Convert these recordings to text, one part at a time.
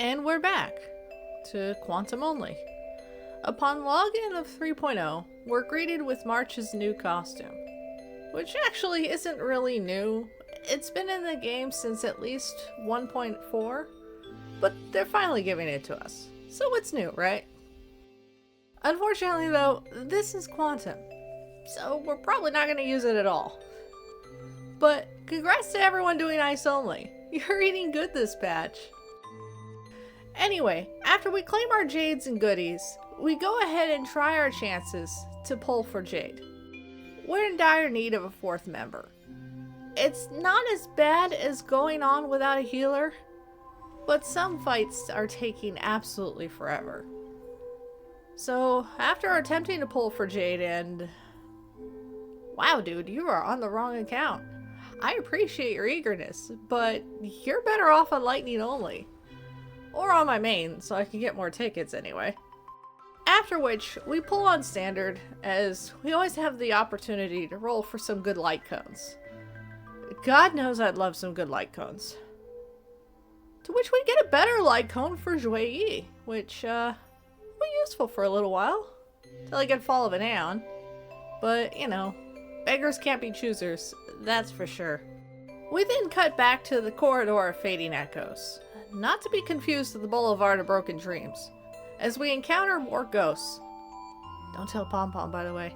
And we're back to Quantum Only. Upon login of 3.0, we're greeted with March's new costume, which actually isn't really new. It's been in the game since at least 1.4, but they're finally giving it to us. So it's new, right? Unfortunately though, this is Quantum, so we're probably not going to use it at all. But congrats to everyone doing Ice Only. You're eating good this patch. Anyway, after we claim our Jades and goodies, we go ahead and try our chances to pull for Jade. We're in dire need of a fourth member. It's not as bad as going on without a healer, but some fights are taking absolutely forever. So, after attempting to pull for Jade and... Wow dude, you are on the wrong account. I appreciate your eagerness, but you're better off on Lightning only. Or on my main, so I can get more tickets anyway. After which, we pull on standard, as we always have the opportunity to roll for some good light cones. God knows I'd love some good light cones. To which we get a better light cone for Jade, which, will be useful for a little while, till I get Fall of an Aeon. But, you know, beggars can't be choosers, that's for sure. We then cut back to the corridor of Fading Echoes. Not to be confused with the Boulevard of Broken Dreams, as we encounter more ghosts. Don't tell Pom Pom, by the way.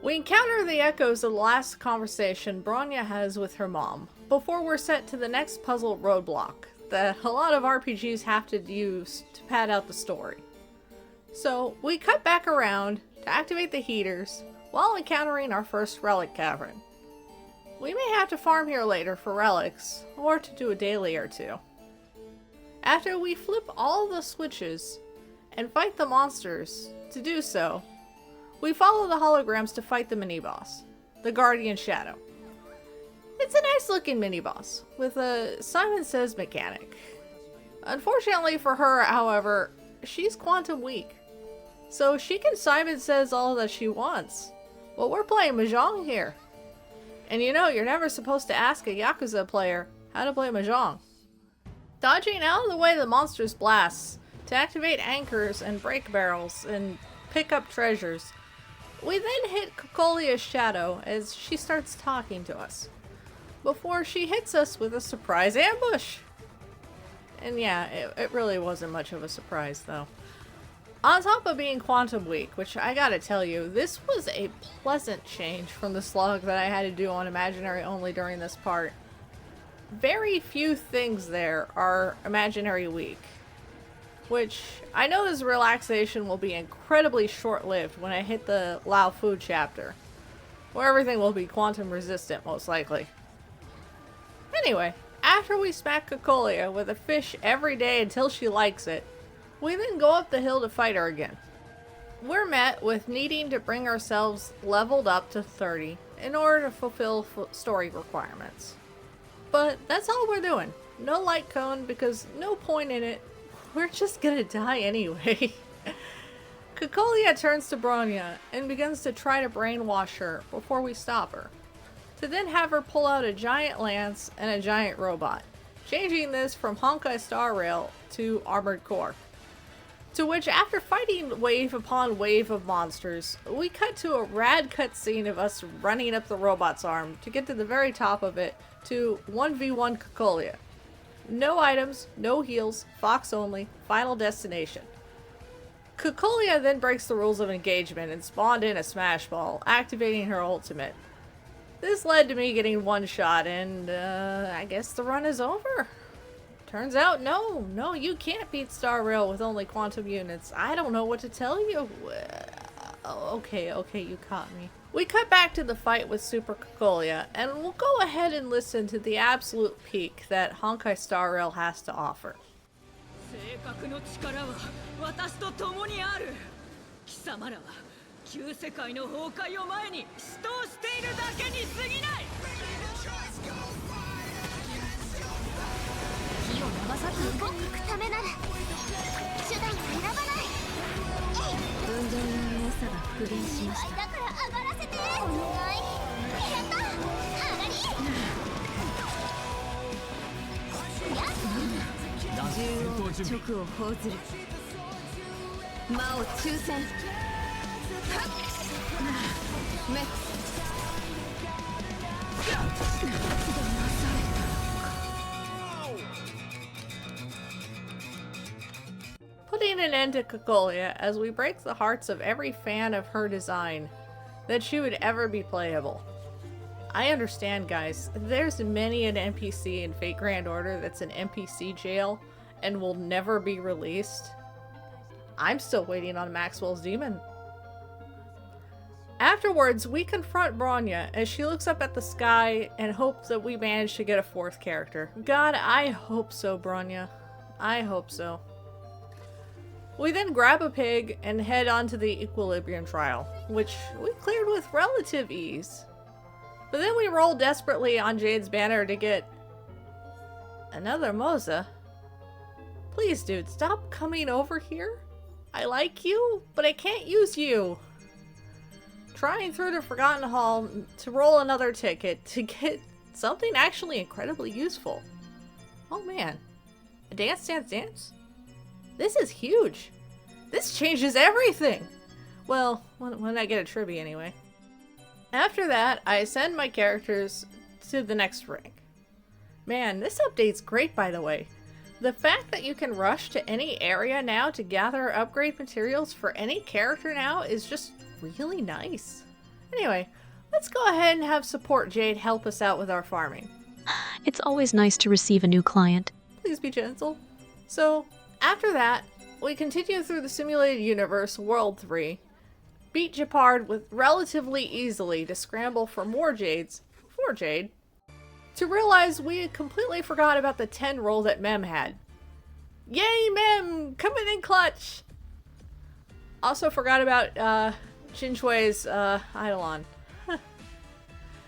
We encounter the echoes of the last conversation Bronya has with her mom, before we're set to the next puzzle roadblock that a lot of RPGs have to use to pad out the story. So, we cut back around to activate the heaters, while encountering our first relic cavern. We may have to farm here later for relics, or to do a daily or two. After we flip all the switches and fight the monsters, to do so, we follow the holograms to fight the mini-boss, the Guardian Shadow. It's a nice looking mini-boss, with a Simon Says mechanic. Unfortunately for her, however, she's quantum weak, so she can Simon Says all that she wants. But we're playing Mahjong here. And you know, you're never supposed to ask a Yakuza player how to play Mahjong. Dodging out of the way of the monster's blasts to activate anchors and break barrels and pick up treasures, we then hit Kokolia's shadow as she starts talking to us, before she hits us with a surprise ambush. And yeah, it really wasn't much of a surprise though. On top of being quantum weak, which I gotta tell you, this was a pleasant change from the slog that I had to do on Imaginary only during this part. Very few things there are imaginary weak, which I know this relaxation will be incredibly short-lived when I hit the Lao Fu chapter, where everything will be quantum resistant most likely. Anyway, after we smack Kokolia with a fish every day until she likes it, we then go up the hill to fight her again. We're met with needing to bring ourselves leveled up to 30 in order to fulfill story requirements. But that's all we're doing. No light cone because no point in it. We're just gonna die anyway. Kokolia turns to Bronya and begins to try to brainwash her before we stop her, to then have her pull out a giant lance and a giant robot, changing this from Honkai Star Rail to Armored Core. To which, after fighting wave upon wave of monsters, we cut to a rad cutscene of us running up the robot's arm to get to the very top of it to 1v1 Kokolia. No items, no heals, Fox only, final destination. Kokolia then breaks the rules of engagement and spawned in a Smash Ball, activating her ultimate. This led to me getting one shot and, I guess the run is over. Turns out, no, you can't beat Star Rail with only quantum units. I don't know what to tell you. Okay, you caught me. We cut back to the fight with Super Kokolia, and we'll go ahead and listen to the absolute peak that Honkai Star Rail has to offer. Putting an end to Kokolia as we break the hearts of every fan of her design, that she would ever be playable. I understand, guys. There's many an NPC in Fate Grand Order that's an NPC jail and will never be released. I'm still waiting on Maxwell's demon. Afterwards, we confront Bronya as she looks up at the sky and hopes that we manage to get a fourth character. God, I hope so, Bronya. I hope so. We then grab a pig and head on to the Equilibrium trial, which we cleared with relative ease. But then we roll desperately on Jade's banner to get another Moza. Please, dude, stop coming over here. I like you, but I can't use you. Trying through the Forgotten Hall to roll another ticket to get something actually incredibly useful. Oh man, a Dance Dance Dance? This is huge. This changes everything. Well, when I get a tribute anyway. After that, I send my characters to the next rank. Man, this update's great, by the way. The fact that you can rush to any area now to gather upgrade materials for any character now is just really nice. Anyway, let's go ahead and have Support Jade help us out with our farming. It's always nice to receive a new client. Please be gentle. So, after that, we continue through the Simulated Universe, World 3, beat Japard with relatively easily to scramble for more Jades, for Jade, to realize we had completely forgot about the 10 roll that Mem had. Yay, Mem! Coming in clutch! Also forgot about, Jinchui's, Eidolon.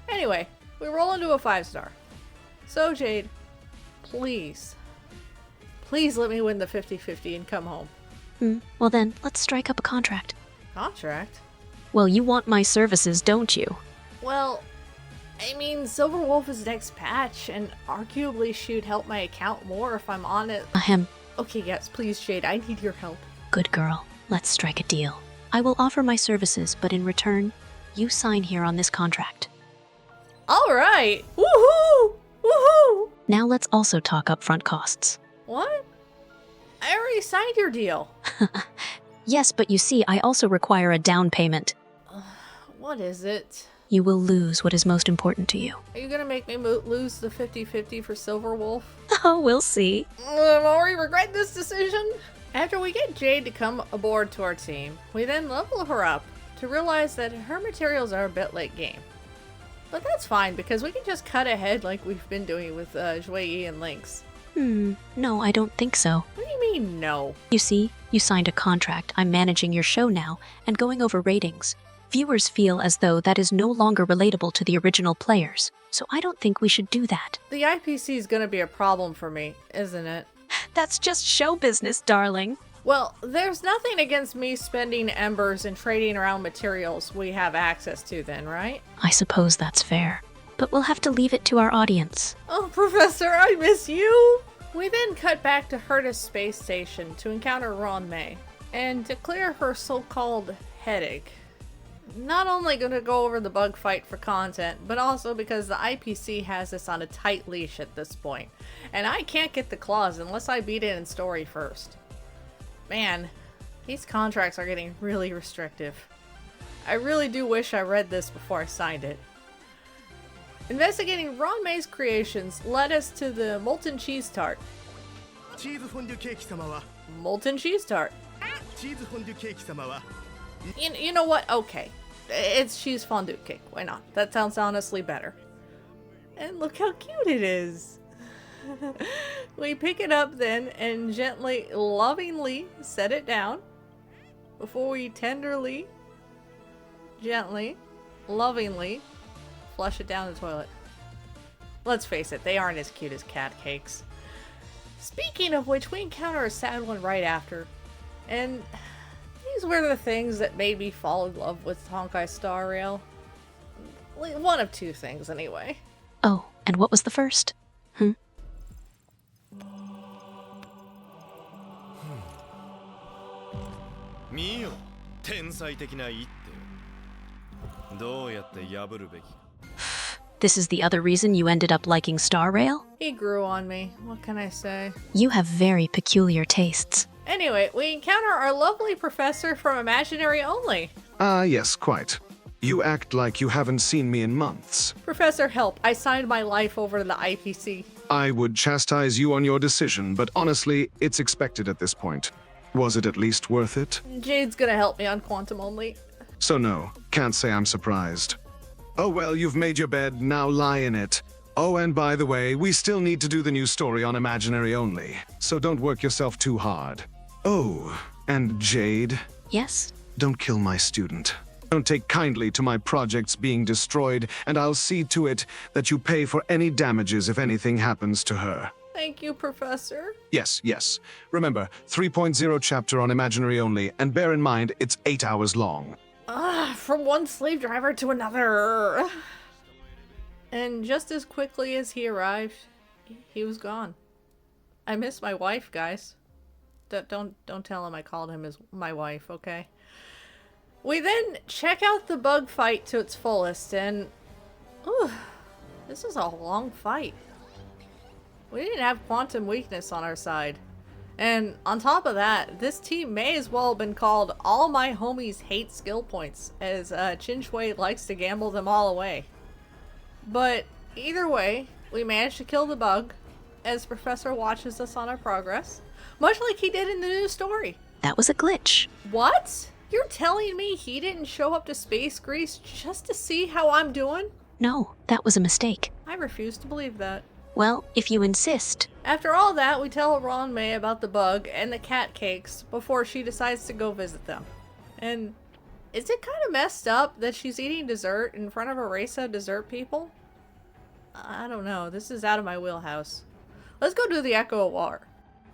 Anyway, we roll into a 5-star. So, Jade, please let me win the 50-50 and come home. Well then, let's strike up a contract. Contract? Well, you want my services, don't you? Well, I mean, Silverwolf is next patch, and arguably she'd help my account more if I'm on it. Ahem. Okay, yes, please, Jade, I need your help. Good girl. Let's strike a deal. I will offer my services, but in return, you sign here on this contract. Alright! Woohoo! Woohoo! Now let's also talk upfront costs. What? I already signed your deal. Yes, but you see, I also require a down payment. What is it? You will lose what is most important to you. Are you gonna make me lose the 50-50 for Silverwolf? Oh, we'll see. I'm already regretting this decision. After we get Jade to come aboard to our team, we then level her up to realize that her materials are a bit late game. But that's fine because we can just cut ahead like we've been doing with Jui and Lynx. No, I don't think so. What do you mean, no? You see, you signed a contract, I'm managing your show now, and going over ratings. Viewers feel as though that is no longer relatable to the original players, so I don't think we should do that. The IPC is gonna be a problem for me, isn't it? That's just show business, darling. Well, there's nothing against me spending embers and trading around materials we have access to then, right? I suppose that's fair, but we'll have to leave it to our audience. Oh, Professor, I miss you! We then cut back to Herta's space station to encounter Ron May, and to clear her so-called headache. Not only gonna go over the bug fight for content, but also because the IPC has us on a tight leash at this point, and I can't get the claws unless I beat it in story first. Man, these contracts are getting really restrictive. I really do wish I read this before I signed it. Investigating Ron May's creations led us to the Molten Cheese Tart. Molten Cheese Tart. You know what? Okay. It's cheese fondue cake. Why not? That sounds honestly better. And look how cute it is. We pick it up then and gently, lovingly set it down before we tenderly, gently, lovingly flush it down the toilet. Let's face it, they aren't as cute as cat cakes. Speaking of which, we encounter a sad one right after. And these were the things that made me fall in love with Honkai Star Rail. One of two things, anyway. Oh, and what was the first? 見よ、天才的な一手。どうやって破るべき？ This is the other reason you ended up liking Star Rail? He grew on me. What can I say? You have very peculiar tastes. Anyway, we encounter our lovely professor from Imaginary Only. Yes, quite. You act like you haven't seen me in months. Professor, help. I signed my life over to the IPC. I would chastise you on your decision, but honestly, it's expected at this point. Was it at least worth it? Jade's gonna help me on Quantum Only. So no, can't say I'm surprised. Oh well, you've made your bed, now lie in it. Oh, and by the way, we still need to do the new story on Imaginary Only, so don't work yourself too hard. Oh, and Jade, Yes? don't kill my student. Don't take kindly to my projects being destroyed, and I'll see to it that you pay for any damages if anything happens to her. Thank you, Professor. Yes, yes. Remember, 3.0 chapter on Imaginary Only, and bear in mind, it's 8 hours long. From one slave driver to another. And just as quickly as he arrived, he was gone. I miss my wife, guys. Don't tell him I called him my wife, okay? We then check out the bug fight to its fullest, and this is a long fight. We didn't have quantum weakness on our side. And on top of that, this team may as well have been called All My Homies Hate Skill Points, as Chinchwei likes to gamble them all away. But either way, we managed to kill the bug, as Professor watches us on our progress, much like he did in the new story. That was a glitch. What? You're telling me he didn't show up to Space Grease just to see how I'm doing? No, that was a mistake. I refuse to believe that. Well, if you insist. After all that, we tell Ron May about the bug and the cat cakes before she decides to go visit them. And is it kind of messed up that she's eating dessert in front of a race of dessert people? I don't know. This is out of my wheelhouse. Let's go do the Echo of War.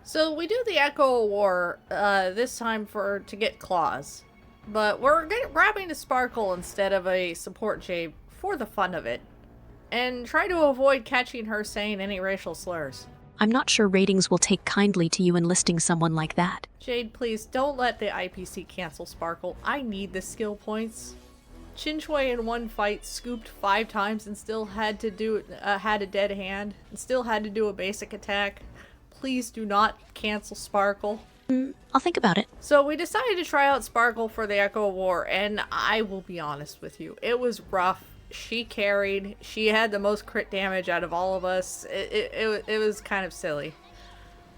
So we do the Echo of War this time to get claws. But we're grabbing a Sparkle instead of a support Jade for the fun of it. And try to avoid catching her saying any racial slurs. I'm not sure ratings will take kindly to you enlisting someone like that. Jade, please don't let the IPC cancel Sparkle. I need the skill points. Chinchwei in one fight scooped 5 times and still had to had a dead hand and still had to do a basic attack. Please do not cancel Sparkle. I'll think about it. So we decided to try out Sparkle for the Echo of War, and I will be honest with you, it was rough. She carried. She had the most crit damage out of all of us. It was kind of silly.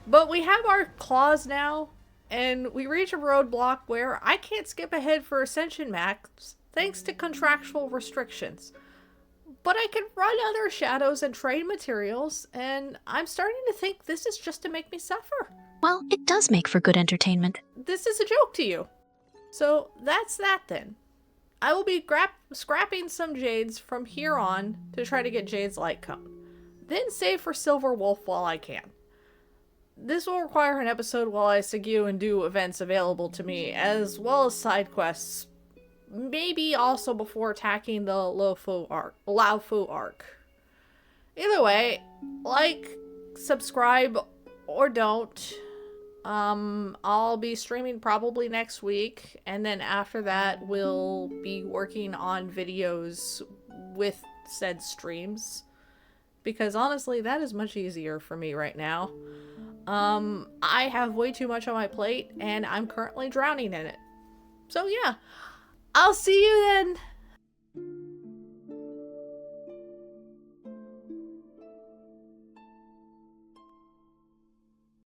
But we have our claws now, and we reach a roadblock where I can't skip ahead for Ascension Max thanks to contractual restrictions. But I can run other shadows and trade materials, and I'm starting to think this is just to make me suffer. Well, it does make for good entertainment. This is a joke to you. So that's that then. I will be scrapping some Jades from here on to try to get Jade's Light Cone. Then save for Silver Wolf while I can. This will require an episode while I segue and do events available to me, as well as side quests. Maybe also before attacking the Lao Fu arc. Either way, like, subscribe, or don't. I'll be streaming probably next week, and then after that we'll be working on videos with said streams, because honestly that is much easier for me right now. I have way too much on my plate and I'm currently drowning in it. So yeah, I'll see you then.